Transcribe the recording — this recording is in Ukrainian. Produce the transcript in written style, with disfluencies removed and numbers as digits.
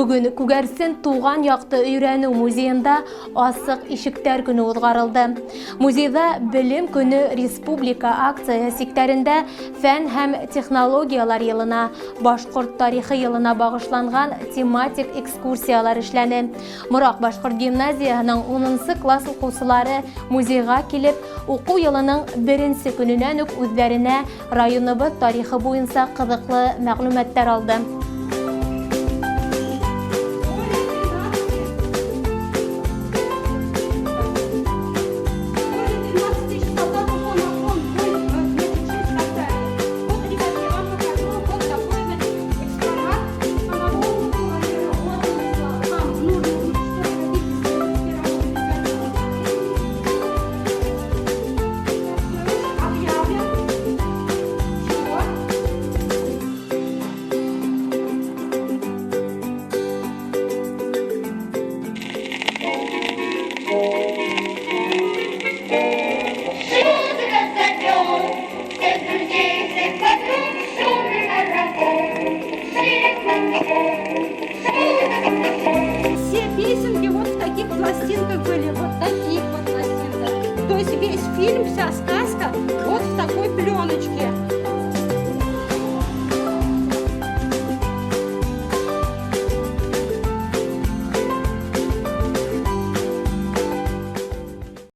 Бүгін Күгәрсен туған яқты өйрәнү музейында асық ишектер көне узгарылды. Музейда Білім көне республика акция сектәрендә фән һәм технологиялар елына, башкорт тарихы елына багышланган тематик экскурсиялар эшләнә. Морак башкорт гимназиясының 10 класс укучылары музейга килеп, уку елының 1 көненнән үк үзләренә районыбыз тарихы буенча кызыклы мәгълүматлар алды.